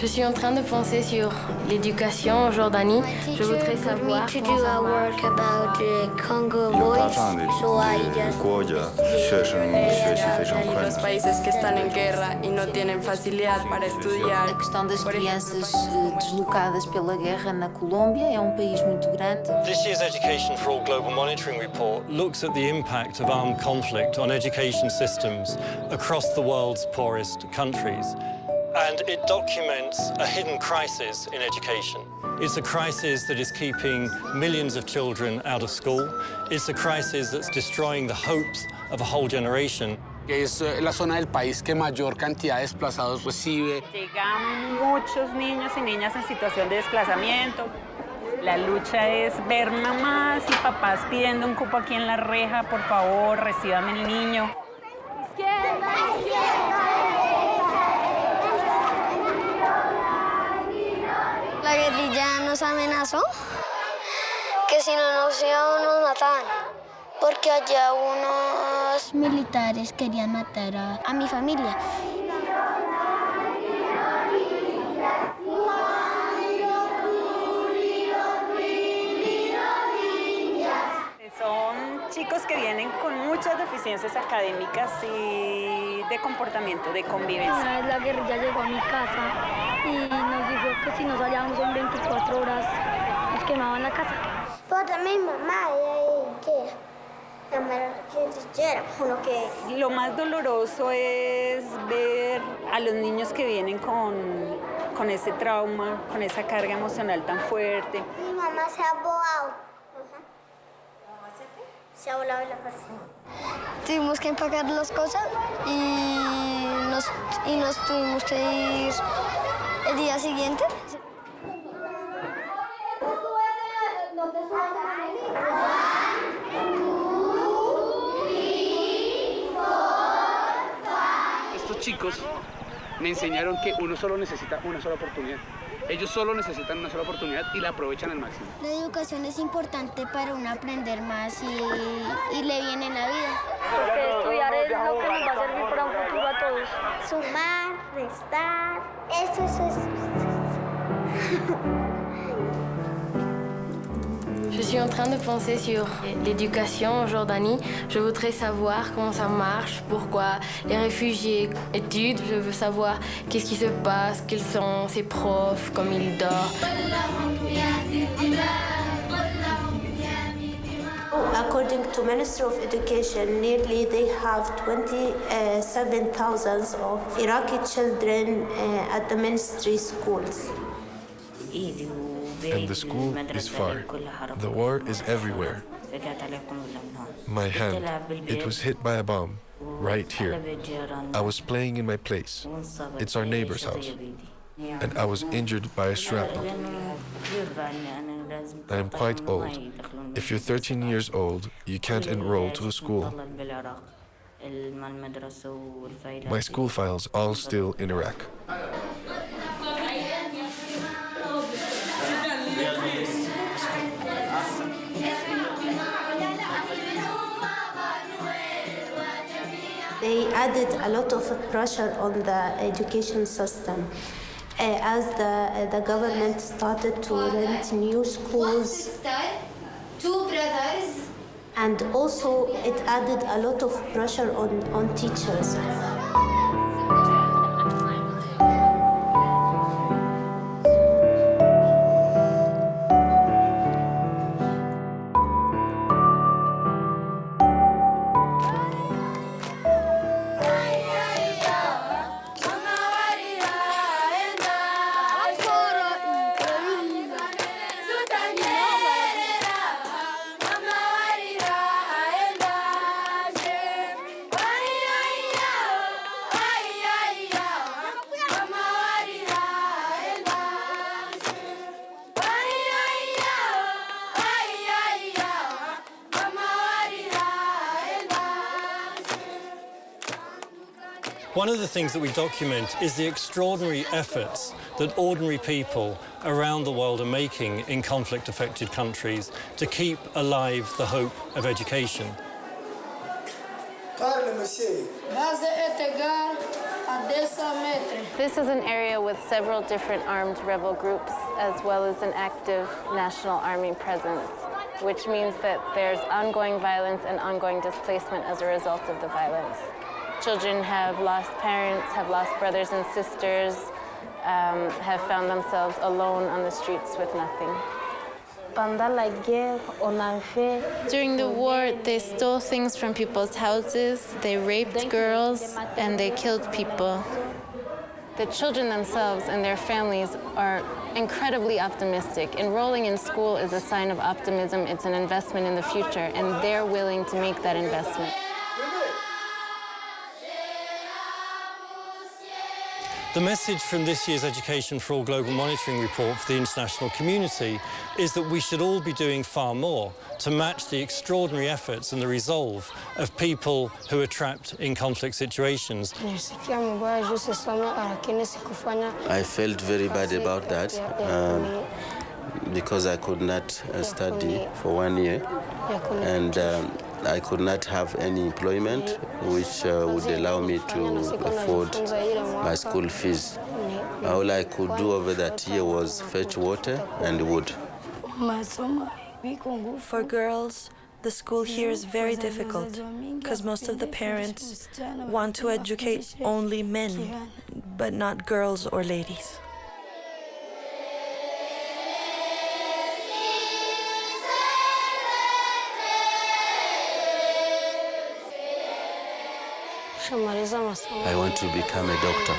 Je suis en train de penser sur l'éducation en Jordanie. Je voudrais savoir comment ça marche. Los países que están en guerra y no tienen facilidad para estudiar. A questão das crianças deslocadas pela guerra na Colômbia é país muito grande. This year's Education for All Global Monitoring Report looks at the impact of armed conflict on education systems across the world's poorest countries. And it documents a hidden crisis in education. It's a crisis that is keeping millions of children out of school. It's a crisis that's destroying the hopes of a whole generation. Es la zona del país que mayor cantidad de desplazados recibe. Llegan muchos niños y niñas en situación de desplazamiento. La lucha es ver mamás y papás pidiendo un cupo aquí en la reja. Por favor, reciban el niño. ¡Izquierda, izquierda! La guerrilla nos amenazó que si no nos íbamos nos mataban. Porque allá unos militares querían matar a mi familia. Son chicos que vienen con muchas deficiencias académicas y de comportamiento, de convivencia. Una vez la guerrilla llegó a mi casa y nos dijo que si no salíamos en 24 horas nos quemaban la casa. Pero también mamá, Lo más doloroso es ver a los niños que vienen con ese trauma, con esa carga emocional tan fuerte. Mi mamá se ha volado. Se ha volado la persona. Tuvimos que empacar las cosas y nos tuvimos que ir el día siguiente. Estos chicos me enseñaron que uno solo necesita una sola oportunidad. Ellos solo necesitan una sola oportunidad y la aprovechan al máximo. La educación es importante para uno aprender más y le viene en la vida. Porque estudiar es lo que nos va a servir para un futuro a todos. Sumar, restar, eso es. Je suis en train de penser sur l'éducation en Jordanie. Je voudrais savoir comment ça marche, pourquoi les réfugiés étudient. Je veux savoir qu'est-ce qui se passe, quels sont ses profs, comment ils dorment. According to Ministry of Education, nearly they have 27,000 of Iraqi children at the ministry schools. And the school is far. The war is everywhere. My hand, it was hit by a bomb, right here. I was playing in my place. It's our neighbor's house. And I was injured by a shrapnel. I am quite old. If you're 13 years old, you can't enroll to a school. My school files all still in Iraq. They added a lot of pressure on the education system as the government started to rent new schools. 1 sister, 2 brothers. And also it added a lot of pressure on teachers. One of the things that we document is the extraordinary efforts that ordinary people around the world are making in conflict-affected countries to keep alive the hope of education. This is an area with several different armed rebel groups, as well as an active National Army presence, which means that there's ongoing violence and ongoing displacement as a result of the violence. Children have lost parents, have lost brothers and sisters, have found themselves alone on the streets with nothing. During the war, they stole things from people's houses, they raped girls, and they killed people. The children themselves and their families are incredibly optimistic. Enrolling in school is a sign of optimism, it's an investment in the future, and they're willing to make that investment. The message from this year's Education for All Global Monitoring report for the international community is that we should all be doing far more to match the extraordinary efforts and the resolve of people who are trapped in conflict situations. I felt very bad about that because I could not study for 1 year, and I could not have any employment which would allow me to afford my school fees. All I could do over that year was fetch water and wood. For girls, the school here is very difficult because most of the parents want to educate only men, but not girls or ladies. I want to become a doctor.